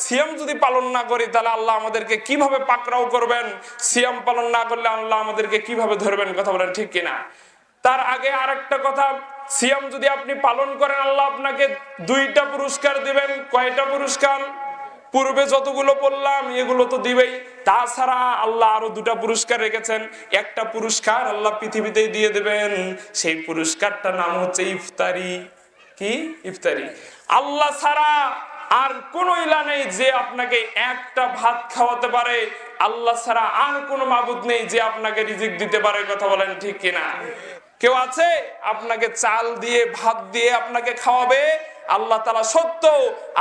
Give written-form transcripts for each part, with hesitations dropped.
সিয়াম যদি পালন না করি তাহলে আল্লাহ আমাদেরকে কিভাবে পাকড়াও করবেন, সিয়াম পালন না করলে আল্লাহ আমাদেরকে কিভাবে ধরবেন, কথা বলেন ঠিক কিনা? তার আগে আরেকটা কথা, সিয়াম যদি আপনি পালন করেন আল্লাহ আপনাকে 2টা পুরস্কার দিবেন। কয়টা পুরস্কার? পূর্বে যতগুলো বললাম এগুলো তো দিবেই, তাছাড়া আল্লাহ আরো 2টা পুরস্কার রেখেছেন। একটা পুরস্কার আল্লাহ পৃথিবীতেই দিয়ে দেবেন, সেই পুরস্কারটার নাম হচ্ছে ইফতারি। কি? ইফতারি। আল্লাহ ছাড়া আর কোন ইলা নেই যে আপনাকে একটা ভাত খাওয়াতে পারে, আল্লাহ ছাড়া আর কোন মাবুদ নেই যে আপনাকে রিজিক দিতে পারে, কথা বলেন ঠিক কিনা? কেউ আছে আপনাকে চাল দিয়ে ভাত দিয়ে আপনাকে খাওয়াবে? আল্লাহ তাআলা সত্য,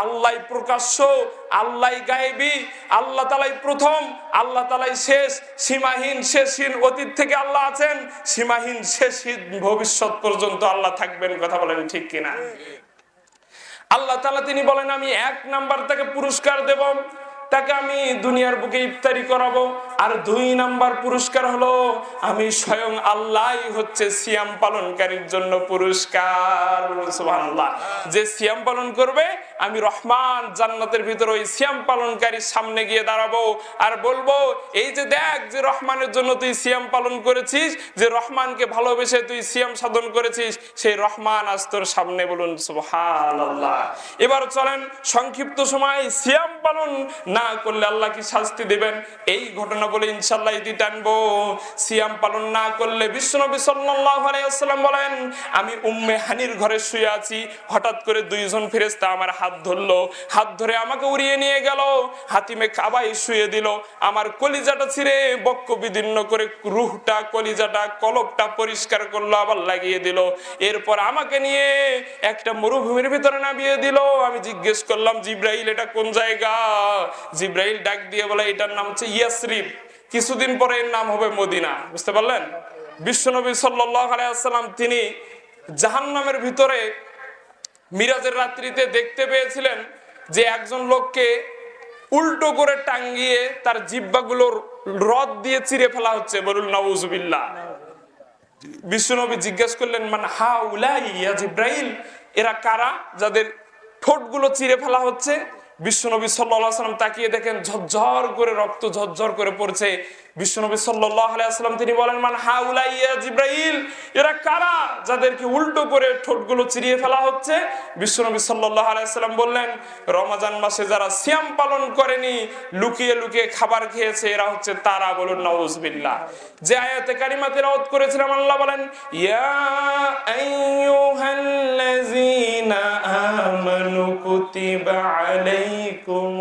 আল্লাহ প্রকাশ্য, আল্লাহ গায়েবী, আল্লাহ তাআলাই প্রথম, আল্লাহ তাআলাই শেষ, সীমাহীন শেষহীন, অতীত থেকে আল্লাহ আছেন, সীমাহীন শেষহীন ভবিষ্যৎ পর্যন্ত আল্লাহ থাকবেন, কথা বলেন ঠিক কিনা? আল্লাহ তাআলা তিনি বলেন আমি 1 নাম্বার তাকে পুরস্কার দেব, তাকে আমি দুনিয়ার বুকে ইফতারি করাবো। আর 2 নাম্বার পুরস্কার হলো আমি স্বয়ং আল্লাহই হচ্ছে সিয়াম পালনকারীর জন্য পুরস্কার। সুবহানাল্লাহ। যে সিয়াম পালন করবে আমি রহমান জান্নাতের ভিতরে ওই সিয়াম পালনকারীর সামনে গিয়ে দাঁড়াবো আর বলবো এই যে দেখ যে রহমানের জন্য তুই সিয়াম পালন করেছিস, যে রহমানকে ভালোবেসে তুই সিয়াম সাধন করেছিস, সেই রহমান আজ তোর সামনে, বলুন সুবহানাল্লাহ। এবার চলেন সংক্ষিপ্ত সময় সিয়াম পালন না করলে আল্লাহ কি শাস্তি দিবেন এই ঘটনা বলে ইনশাআল্লাহ ইতি টানবো। সিয়াম পালন না করলে বিশ্বনবী সাল্লাল্লাহু আলাইহি ওয়াসাল্লাম বলেন আমি উম্মে হানির ঘরে শুয়ে আছি, হঠাৎ করে 2 জন ফেরেশতা আমার হাত ধরলো, হাত ধরে আমাকে উড়িয়ে নিয়ে গেল, হাতিমে কাবায় শুয়ে দিল, আমার কলিজাটা ছিঁড়ে বক্ষ বিদীর্ণ করে রূহটা, কলিজাটা, কলবটা পরিষ্কার করলো, আবার লাগিয়ে দিল। এরপর আমাকে নিয়ে একটা মরুভূমির ভিতরে নামিয়ে দিল। আমি জিজ্ঞেস করলাম জিব্রাইল এটা কোন জায়গা? জিব্রাইল ডাক দিয়ে বলে এটার নাম হচ্ছে ইয়াসরিব, কিছুদিন পরে এর নাম হবে মদিনা। বুঝতে পারলেন? বিশ্বনবী সাল্লাল্লাহু আলাইহি ওয়াসাল্লাম তিনি জাহান্নামের ভিতরে মিরাজের রাত্রিতে দেখতে পেয়েছিলেন যে একজন লোককে উল্টো করে টাঙ্গিয়ে তার জিহ্বাগুলোর রদ দিয়ে চিরে ফেলা হচ্ছে, বলুন নাউজুবিল্লাহ। বিশ্বনবী জিজ্ঞেস করলেন মান হাউলাই ইয়া জিব্রাইল, এরা কারা যাদের ঠোঁটগুলো চিরে ফেলা হচ্ছে? বিশ্বনবী সাল্লাল্লাহু আলাইহি ওয়াসাল্লাম তাকিয়ে দেখেন ঝরঝর করে রক্ত ঝরঝর করে পড়ছে। বিশ্বনবী সাল্লাল্লাহু আলাইহি ওয়াসাল্লাম তিনি বলেন মান হাউলাই ইয়া জিব্রাইল, এরা কারা যাদেরকে উল্টো করে ঠোঁটগুলো চিরিয়ে ফেলা হচ্ছে? বিশ্বনবী সাল্লাল্লাহু আলাইহি ওয়াসাল্লাম বললেন রমজান মাসে যারা সিয়াম পালন করেনি, লুকিয়ে লুকিয়ে খাবার খেয়েছে, এরা হচ্ছে তারা, বলুন নাউজুবিল্লাহ। যে আয়াতে কারিমা তেলাওয়াত করেছিলাম আল্লাহ বলেন ইয়া আইয়ুহাল্লাযীনা আমানু কুতিবা আলাইকুম